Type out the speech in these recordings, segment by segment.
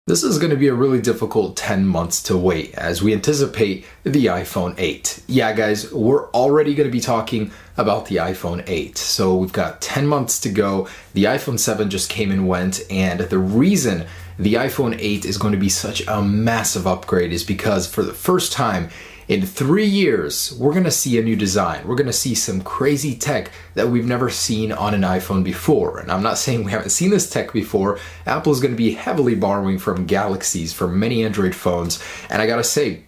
This is going to be a really difficult 10 months to wait as we anticipate the iPhone 8. Yeah, guys, we're already going to be talking about the iPhone 8. So we've got 10 months to go. The iPhone 7 just came and went, and the reason the iPhone 8 is going to be such a massive upgrade is because for the first time in 3 years, we're going to see a new design. We're going to see some crazy tech that we've never seen on an iPhone before. And I'm not saying we haven't seen this tech before. Apple is going to be heavily borrowing from Galaxies, from many Android phones. And I gotta say,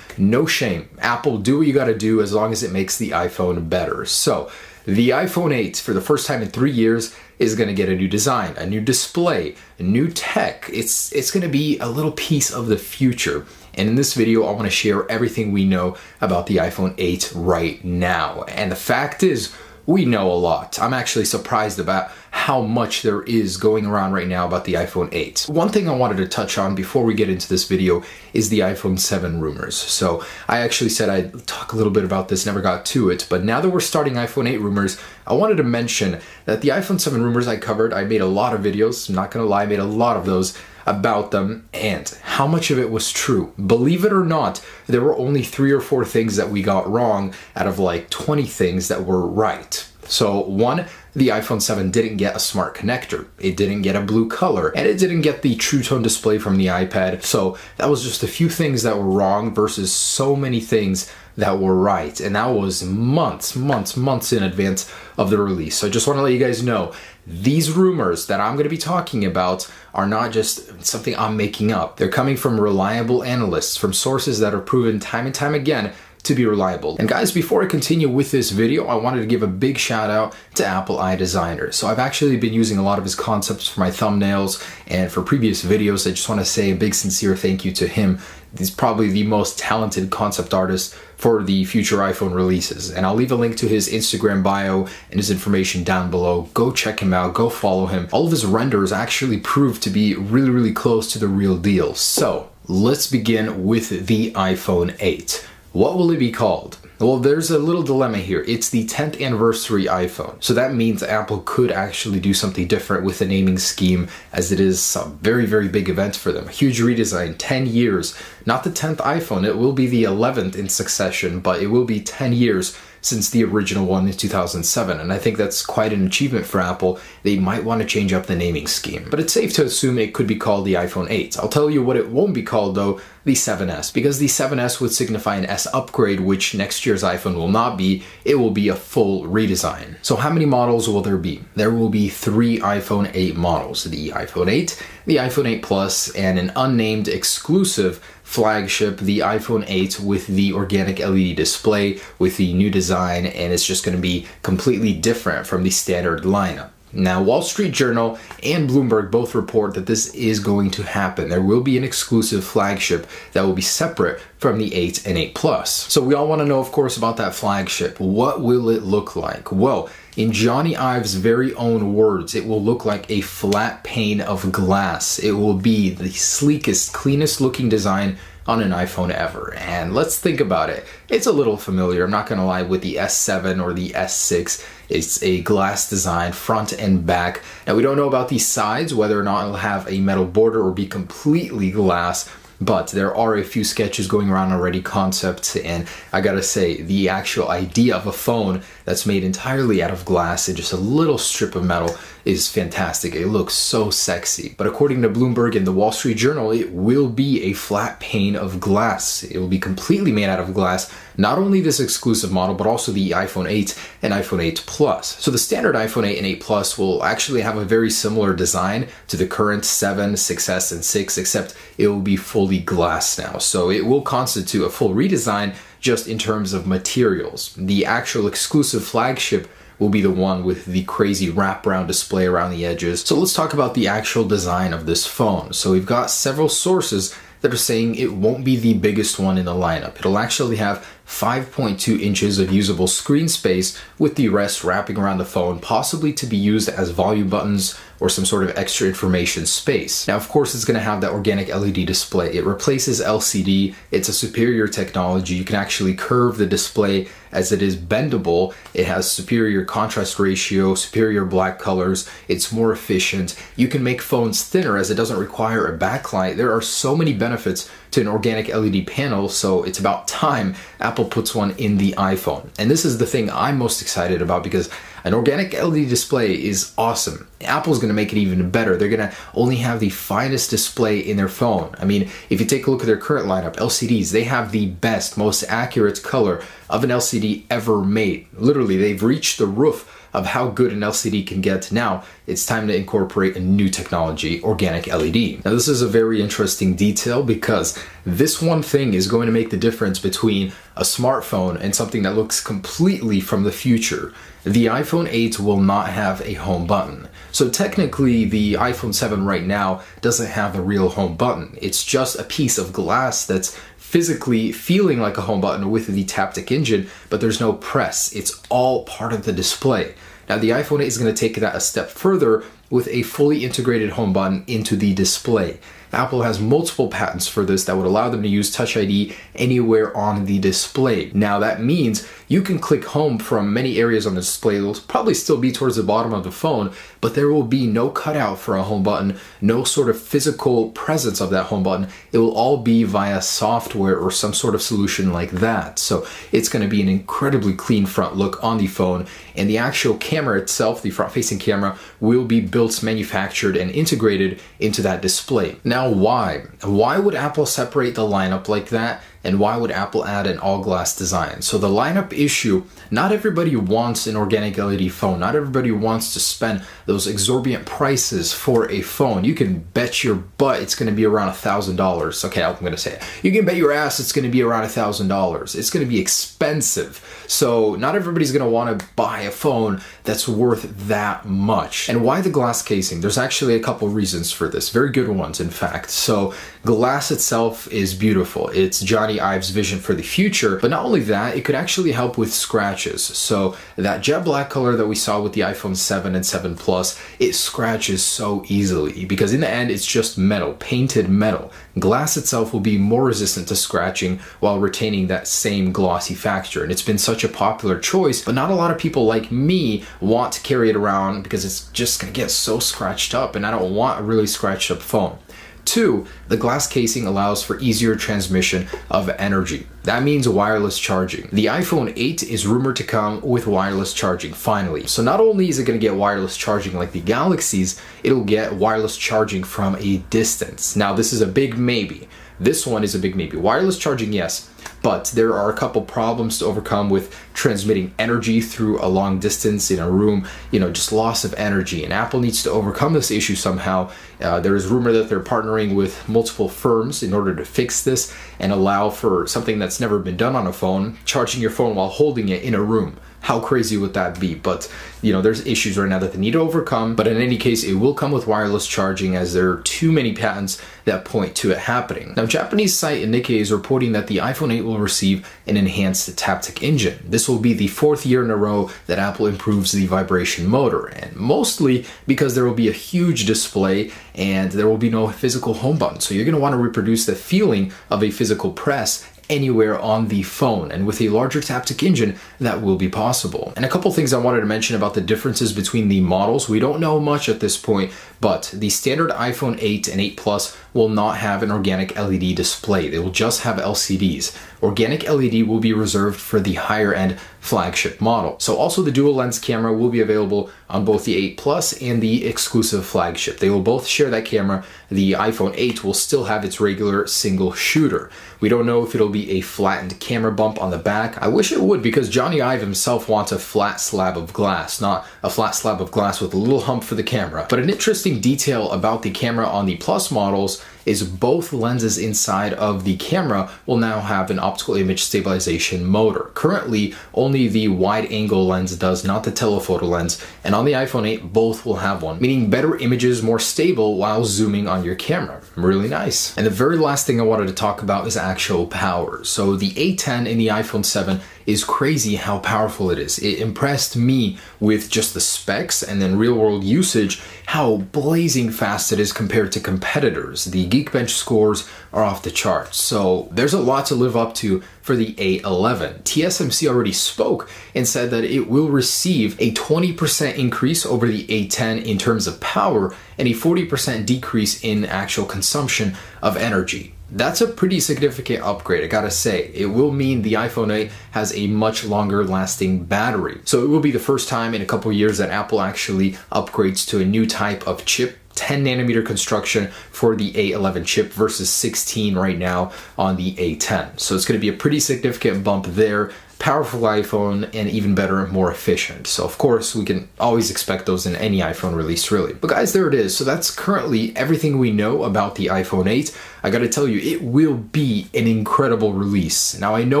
no shame. Apple, do what you gotta do as long as it makes the iPhone better. So, the iPhone 8, for the first time in 3 years, is going to get a new design, a new display, a new tech. It's going to be a little piece of the future. And in this video, I want to share everything we know about the iPhone 8 right now. And the fact is, we know a lot. I'm actually surprised about how much there is going around right now about the iPhone 8. One thing I wanted to touch on before we get into this video is the iPhone 7 rumors. So I actually said I'd talk a little bit about this, never got to it, but now that we're starting iPhone 8 rumors, I wanted to mention that the iPhone 7 rumors I covered, I made a lot of videos, I'm not gonna lie, I made a lot of those about them and how much of it was true. Believe it or not, there were only 3 or 4 things that we got wrong out of like 20 things that were right. So one, the iPhone 7 didn't get a smart connector, it didn't get a blue color, and it didn't get the True Tone display from the iPad. So that was just a few things that were wrong versus so many things that were right. And that was months in advance of the release. So I just want to let you guys know, these rumors that I'm going to be talking about are not just something I'm making up. They're coming from reliable analysts, from sources that are proven time and time again to be reliable. And guys, before I continue with this video, I wanted to give a big shout out to Apple iDesigner. So I've actually been using a lot of his concepts for my thumbnails and for previous videos. I just want to say a big sincere thank you to him. He's probably the most talented concept artist for the future iPhone releases. And I'll leave a link to his Instagram bio and his information down below. Go check him out, go follow him. All of his renders actually prove to be really close to the real deal. So let's begin with the iPhone 8. What will it be called? Well, there's a little dilemma here. It's the 10th anniversary iPhone. So that means Apple could actually do something different with the naming scheme, as it is a very big event for them. A huge redesign, 10 years. Not the 10th iPhone, it will be the 11th in succession, but it will be 10 years since the original one in 2007, and I think that's quite an achievement for Apple. They might want to change up the naming scheme, but it's safe to assume it could be called the iPhone 8. I'll tell you what it won't be called though, the 7S, because the 7S would signify an S upgrade, which next year's iPhone will not be. It will be a full redesign. So how many models will there be? There will be 3 iPhone 8 models, the iPhone 8, the iPhone 8 Plus, and an unnamed exclusive flagship, the iPhone 8 with the organic LED display, with the new design, and it's just going to be completely different from the standard lineup. Now, Wall Street Journal and Bloomberg both report that this is going to happen. There will be an exclusive flagship that will be separate from the 8 and 8 Plus. So we all want to know, of course, about that flagship. What will it look like? Well, in Johnny Ive's very own words, it will look like a flat pane of glass. It will be the sleekest, cleanest looking design on an iPhone ever. And let's think about it. It's a little familiar, I'm not gonna lie, with the S7 or the S6. It's a glass design, front and back. Now we don't know about these sides, whether or not it'll have a metal border or be completely glass, but there are a few sketches going around already, concepts, and I gotta say, the actual idea of a phone that's made entirely out of glass and just a little strip of metal is fantastic. It looks so sexy. But according to Bloomberg and the Wall Street Journal, it will be a flat pane of glass. It will be completely made out of glass. Not only this exclusive model, but also the iPhone 8 and iPhone 8 Plus. So the standard iPhone 8 and 8 Plus will actually have a very similar design to the current 7, 6S, and 6, except it will be fully glass now. So it will constitute a full redesign just in terms of materials. The actual exclusive flagship will be the one with the crazy wraparound display around the edges. So let's talk about the actual design of this phone. So we've got several sources that are saying it won't be the biggest one in the lineup. It'll actually have 5.2 inches of usable screen space, with the rest wrapping around the phone, possibly to be used as volume buttons or some sort of extra information space. Now, of course, it's going to have that organic LED display. It replaces LCD. It's a superior technology. You can actually curve the display as it is bendable. It has superior contrast ratio, superior black colors. It's more efficient. You can make phones thinner as it doesn't require a backlight. There are so many benefits to an organic LED panel, so it's about time Apple puts one in the iPhone. And this is the thing I'm most excited about, because an organic LED display is awesome. Apple's going to make it even better. They're going to only have the finest display in their phone. I mean, if you take a look at their current lineup, LCDs, they have the best, most accurate color of an LCD ever made. Literally, they've reached the roof of how good an LCD can get. Now it's time to incorporate a new technology, organic LED. Now this is a very interesting detail, because this one thing is going to make the difference between a smartphone and something that looks completely from the future. The iPhone 8 will not have a home button. So technically the iPhone 7 right now doesn't have a real home button. It's just a piece of glass that's physically feeling like a home button with the Taptic engine, but there's no press. It's all part of the display. Now the iPhone 8 is going to take that a step further with a fully integrated home button into the display. Apple has multiple patents for this that would allow them to use Touch ID anywhere on the display. Now that means you can click home from many areas on the display. It'll probably still be towards the bottom of the phone, but there will be no cutout for a home button, no sort of physical presence of that home button. It will all be via software or some sort of solution like that. So it's going to be an incredibly clean front look on the phone, and the actual camera itself, the front-facing camera, will be built, manufactured, and integrated into that display. Now, why? Why would Apple separate the lineup like that? And why would Apple add an all-glass design? So the lineup issue, not everybody wants an organic LED phone. Not everybody wants to spend those exorbitant prices for a phone. You can bet your butt it's going to be around $1,000. Okay, I'm going to say it. You can bet your ass it's going to be around $1,000. It's going to be expensive. So not everybody's going to want to buy a phone that's worth that much. And why the glass casing? There's actually a couple reasons for this. Very good ones, in fact. So glass itself is beautiful. It's Johnny Ive's vision for the future, but not only that, it could actually help with scratches. So that jet black color that we saw with the iPhone 7 and 7 Plus, it scratches so easily, because in the end it's just metal, painted metal. Glass itself will be more resistant to scratching while retaining that same glossy factor, and it's been such a popular choice, but not a lot of people like me want to carry it around because it's just gonna get so scratched up, and I don't want a really scratched up phone. 2, the glass casing allows for easier transmission of energy. That means wireless charging. The iPhone 8 is rumored to come with wireless charging, finally. So not only is it going to get wireless charging like the Galaxies, it'll get wireless charging from a distance. Now this is a big maybe. This one is a big maybe. Wireless charging, yes, but there are a couple problems to overcome with transmitting energy through a long distance in a room, just loss of energy. And Apple needs to overcome this issue somehow. There is rumor that they're partnering with multiple firms in order to fix this and allow for something that's never been done on a phone, charging your phone while holding it in a room. How crazy would that be? But, there's issues right now that they need to overcome. But in any case, it will come with wireless charging, as there are too many patents that point to it happening. Now, Japanese site Nikkei is reporting that the iPhone 8 will receive an enhanced Taptic engine. This will be the 4th year in a row that Apple improves the vibration motor, and mostly because there will be a huge display and there will be no physical home button. So you're going to want to reproduce the feeling of a physical press anywhere on the phone, and with a larger Taptic engine that will be possible. And a couple things I wanted to mention about the differences between the models. We don't know much at this point, but the standard iPhone 8 and 8 Plus will not have an organic LED display. They will just have LCDs. Organic LED will be reserved for the higher end flagship model. So also the dual lens camera will be available on both the 8 Plus and the exclusive flagship. They will both share that camera. The iPhone 8 will still have its regular single shooter. We don't know if it'll be a flattened camera bump on the back. I wish it would, because Johnny Ive himself wants a flat slab of glass, not a flat slab of glass with a little hump for the camera. But an interesting detail about the camera on the Plus models is both lenses inside of the camera will now have an optical image stabilization motor. Currently, only only the wide angle lens does, not the telephoto lens. And on the iPhone 8, both will have one, meaning better images, more stable while zooming on your camera. Really nice. And the very last thing I wanted to talk about is actual power. So the A10 in the iPhone 7 is crazy how powerful it is. It impressed me with just the specs and then real world usage, how blazing fast it is compared to competitors. The Geekbench scores are off the charts. So there's a lot to live up to for the A11. TSMC already spoke and said that it will receive a 20% increase over the A10 in terms of power and a 40% decrease in actual consumption of energy. That's a pretty significant upgrade, I gotta say. It will mean the iPhone 8 has a much longer lasting battery. So it will be the first time in a couple years that Apple actually upgrades to a new type of chip, 10 nanometer construction for the A11 chip versus 16 right now on the A10. So it's gonna be a pretty significant bump there. Powerful iPhone, and even better, more efficient. So of course we can always expect those in any iPhone release, really. But guys, there it is. So that's currently everything we know about the iPhone 8. I gotta tell you, it will be an incredible release. Now I know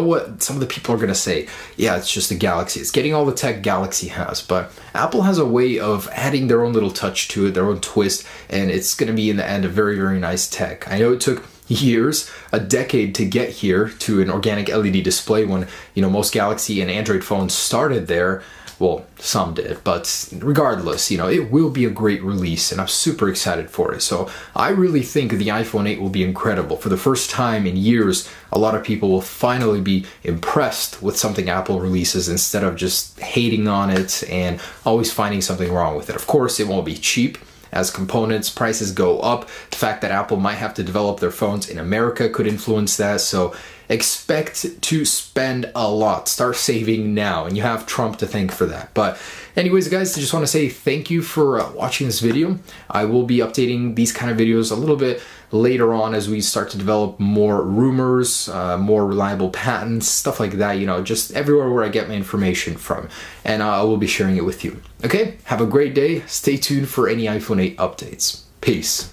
what some of the people are gonna say. Yeah, it's just a Galaxy. It's getting all the tech Galaxy has, but Apple has a way of adding their own little touch to it, their own twist, and it's gonna be in the end a very, very nice tech. I know it took years, a decade to get here to an organic LED display when, you know, most Galaxy and Android phones started there. Well, some did, but regardless, you know, it will be a great release and I'm super excited for it. So I really think the iPhone 8 will be incredible. For the first time in years, a lot of people will finally be impressed with something Apple releases instead of just hating on it and always finding something wrong with it. Of course, it won't be cheap. As components prices go up, the fact that Apple might have to develop their phones in America could influence that. So expect to spend a lot. Start saving now, and you have Trump to thank for that. But anyways, guys, I just want to say thank you for watching this video. I will be updating these kind of videos a little bit later on as we start to develop more rumors, more reliable patents, stuff like that, you know, just everywhere where I get my information from. And I will be sharing it with you. Okay, have a great day. Stay tuned for any iPhone 8 updates. Peace.